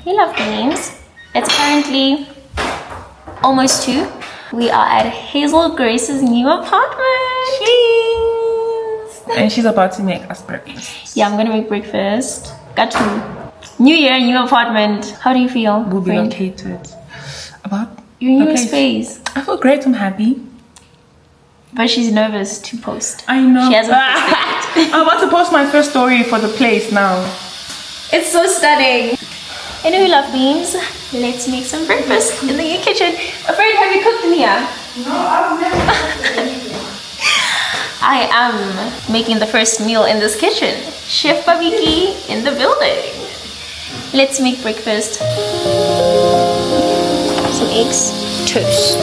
Hey love beans. It's currently almost 2. We are at Hazel Grace's new apartment. Cheers! And she's about to make us breakfast. Yeah, I'm gonna make breakfast. Got to. New year, new apartment. How do you feel? We'll be located. About your new space. I feel great, I'm happy. But she's nervous to post. I know. She hasn't posted it. I'm about to post my first story for the place now. It's so stunning. Anyway, love beans, let's make some breakfast in the kitchen. Afraid, have you cooked in here? No, I've never cooked anything. I am making the first meal in this kitchen. Chef Babiki in the building. Let's make breakfast. Some eggs, toast.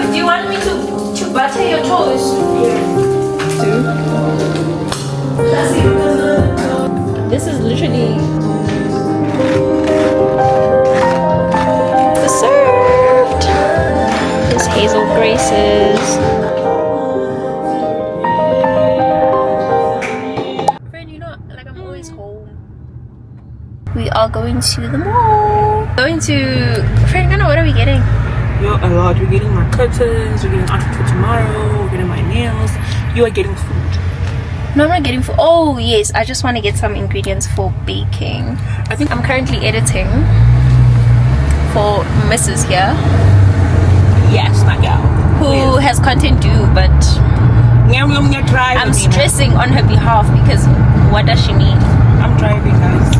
Do you want me to butter your toast? This is literally the served. This Hazel Grace's. Friend, you know, like I'm always home. We are going to the mall. Going to friend, what are we getting? Yo, a lot. We're getting my curtains, we're getting outfit for tomorrow, we're getting my nails. You are getting food. No, I'm not getting food. Oh yes, I just want to get some ingredients for baking. I think I'm currently editing for Mrs. here. Yes, my girl. Who has content due, but I'm stressing on her behalf because what does she need? I'm driving, guys.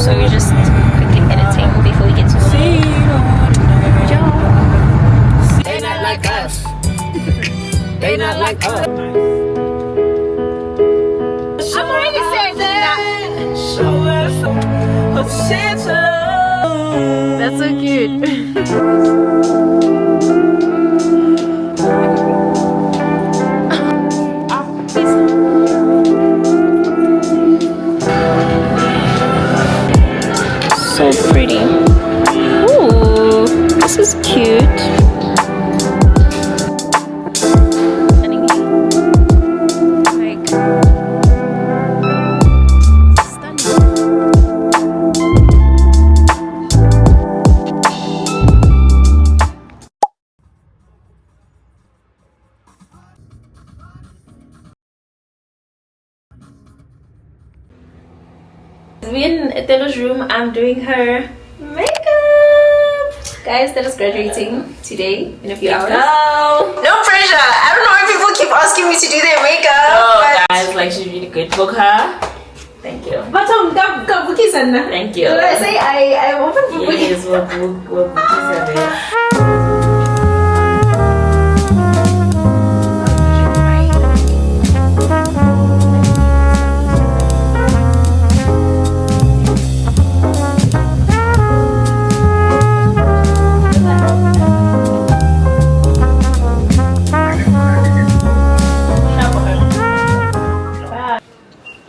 So we're just quickly editing before we get to see. They not like us. They not like us. I'm already saying that. Show us of Santa. That's so cute. So pretty. Ooh, this is cute. We're in Telo's room. I'm doing her makeup. Guys, Telo's graduating today in a few hours. No pressure. I don't know why people keep asking me to do their makeup. Oh, guys, like she's really good. Book her. Thank you. Thank you. I say I'm open for booking. Yes, we'll book you.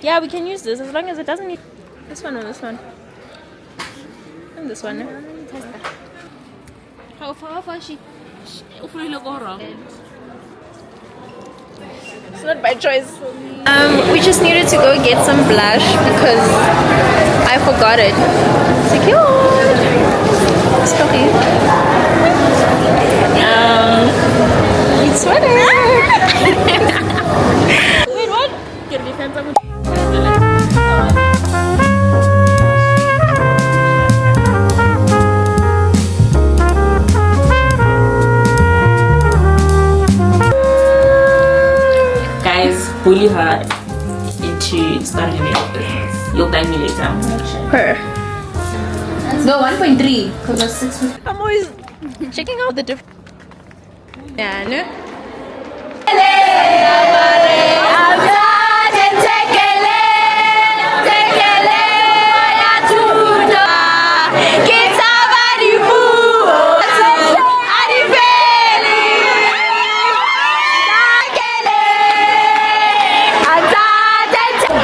Yeah, we can use this as long as it doesn't need this one or this one. And this one. How far she It's not by choice. We just needed to go get some blush because I forgot it. It's like, it's okay. It's sweater. Wait, what? Get the fence up. Guys, bully her into starting a makeup business. You'll thank me later. Her. No, 1.3 because that's 6. I'm always checking out the different. Yeah, no?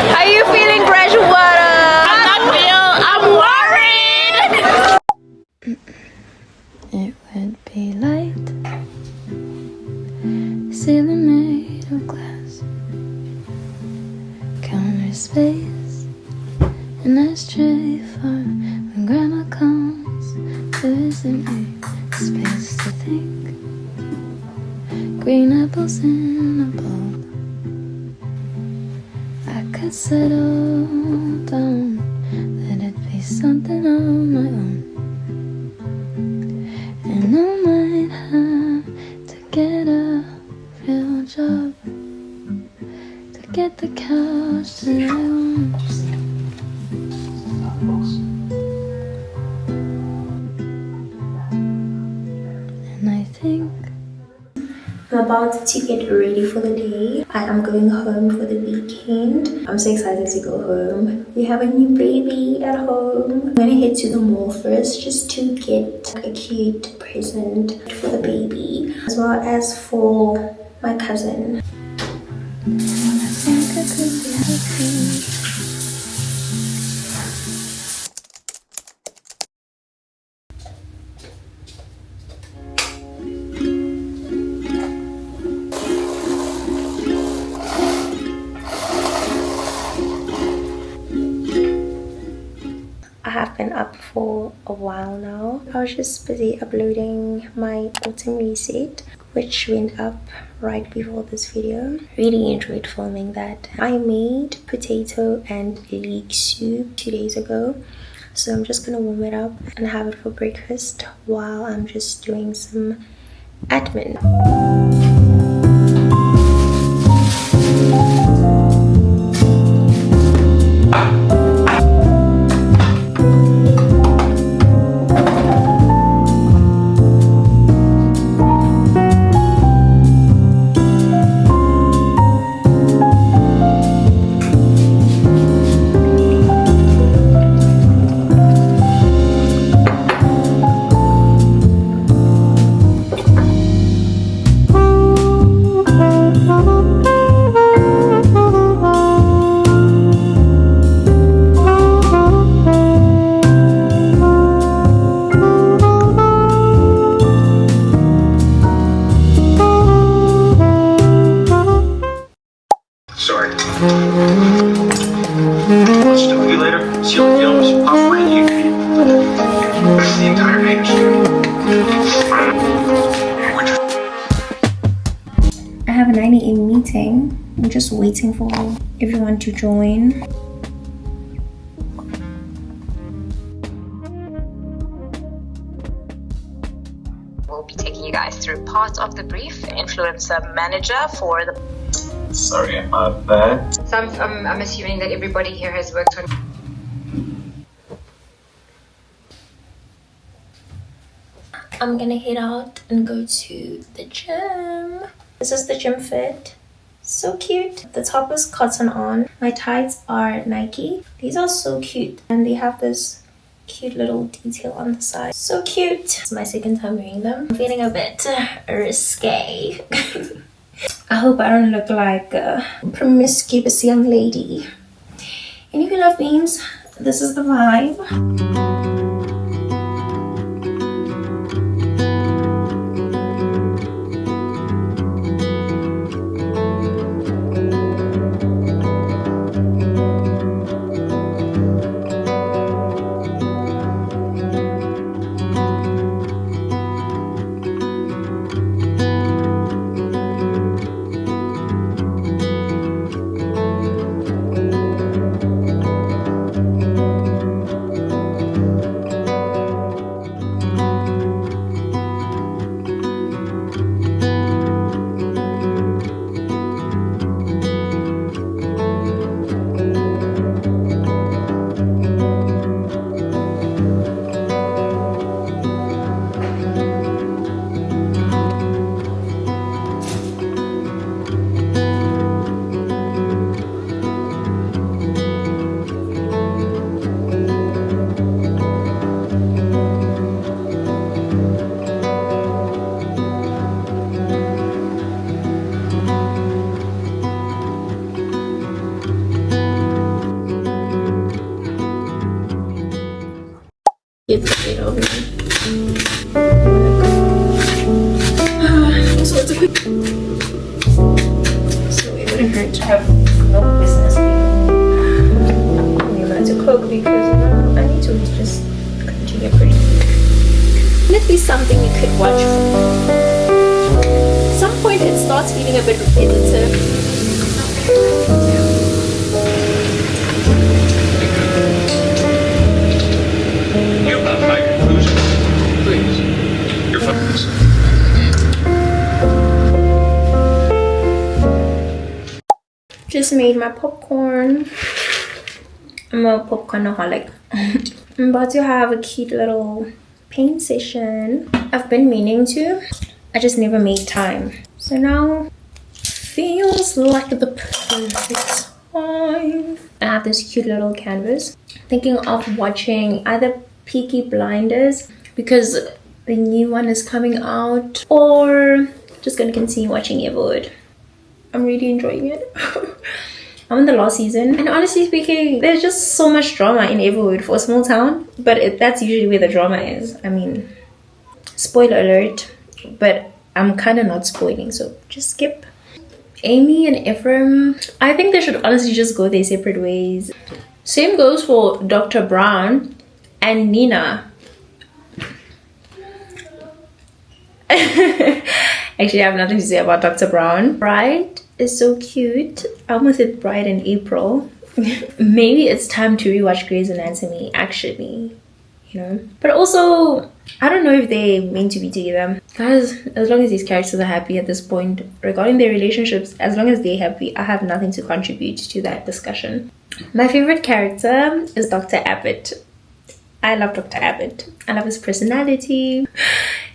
Are you feeling fresh water? I'm worried. it would be light. Ceiling made of glass, counter space, an ashtray for when grandma comes to visit me. Space to think, green apples in a bowl. I could settle down, let it be something on my own. And I might have to get a real job to get the couch that I want. And I think I'm about to get ready for the day. I am going home for the weekend. I'm so excited to go home. We have a new baby at home. I'm gonna head to the mall first just to get a cute present for the baby as well as for my cousin. I think I could be happy. I have been up for a while now. I was just busy uploading my autumn reset, which went up right before this video. Really enjoyed filming that. I made potato and leek soup 2 days ago, so I'm just gonna warm it up and have it for breakfast while I'm just doing some admin. Sorry. Let's talk to you later. Seal the films, popcorn and UV. That's the entire manuscript. I have a 9 a.m. meeting. I'm just waiting for everyone to join. We'll be taking you guys through part of the brief. Influencer manager for the... Sorry, my bad. So I'm assuming that everybody here has worked on... I'm gonna head out and go to the gym. This is the gym fit. So cute. The top is cotton on. My tights are Nike. These are so cute. And they have this cute little detail on the side. So cute. It's my second time wearing them. I'm feeling a bit risque. I hope I don't look like a promiscuous young lady. And if you love beans, this is the vibe. just a quick. So it wouldn't hurt to have no business being able to cook, because I need to just continue pretty. Let it be something you could watch. At some point it starts feeling a bit repetitive. You have my conclusion. Please. Your focus. Just made my popcorn. I'm a popcornaholic. I'm about to have a cute little paint session. I've been meaning to. I just never made time. So now feels like the perfect time. I have this cute little canvas. Thinking of watching either Peaky Blinders, because the new one is coming out, or just gonna continue watching Everwood. I'm really enjoying it. I'm in the last season, and honestly speaking, there's just so much drama in Everwood for a small town, but that's usually where the drama is. I mean, spoiler alert, but I'm kind of not spoiling, so just skip. Amy and Ephraim, I think they should honestly just go their separate ways. Same goes for Dr. Brown and Nina. Actually, I have nothing to say about Dr. Brown. Bride is so cute. I almost said Bride in April. Maybe it's time to rewatch Grey's Anatomy, actually. You know? But also, I don't know if they're meant to be together. Guys, as long as these characters are happy at this point, regarding their relationships, as long as they're happy, I have nothing to contribute to that discussion. My favorite character is Dr. Abbott. I love Dr. Abbott. I love his personality.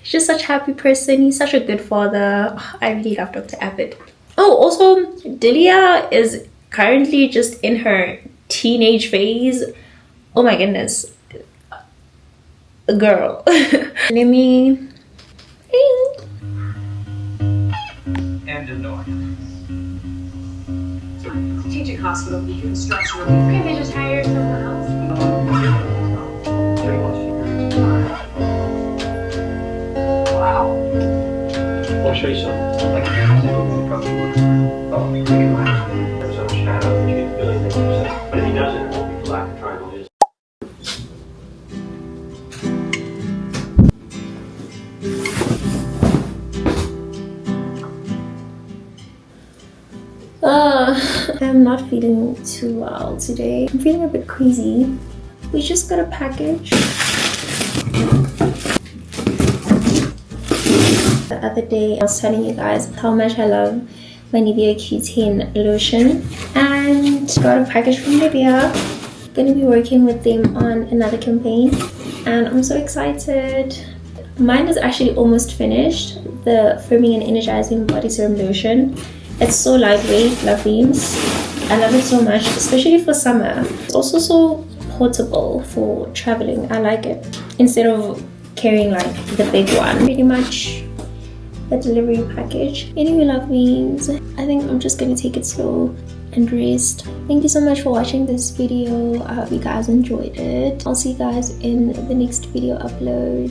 He's just such a happy person. He's such a good father. I really love Dr. Abbott. Oh, also, Delia is currently just in her teenage phase. Oh my goodness. A girl. Let me... And annoying. Strategic hospital, you can structure relief. Can't they just hire someone else? Wow. I'll show you something. Like if you're in the probably would. Oh, we can imagine there's some shadow that you can really make yourself. But if he doesn't, it won't be black and triangle is. I'm not feeling too well today. I'm feeling a bit queasy. We just got a package. The other day I was telling you guys how much I love my Nivea Q10 lotion, and got a package from Nivea. Gonna be working with them on another campaign, and I'm so excited. Mine is actually almost finished, the firming and energizing body serum lotion. It's so lightweight, lovely. I love it so much, especially for summer. It's also so portable for traveling. I like it, instead of carrying like the big one. Pretty much the delivery package. Anyway, loveys, I think I'm just gonna take it slow and rest. Thank you so much for watching this video. I hope you guys enjoyed it. I'll see you guys in the next video upload.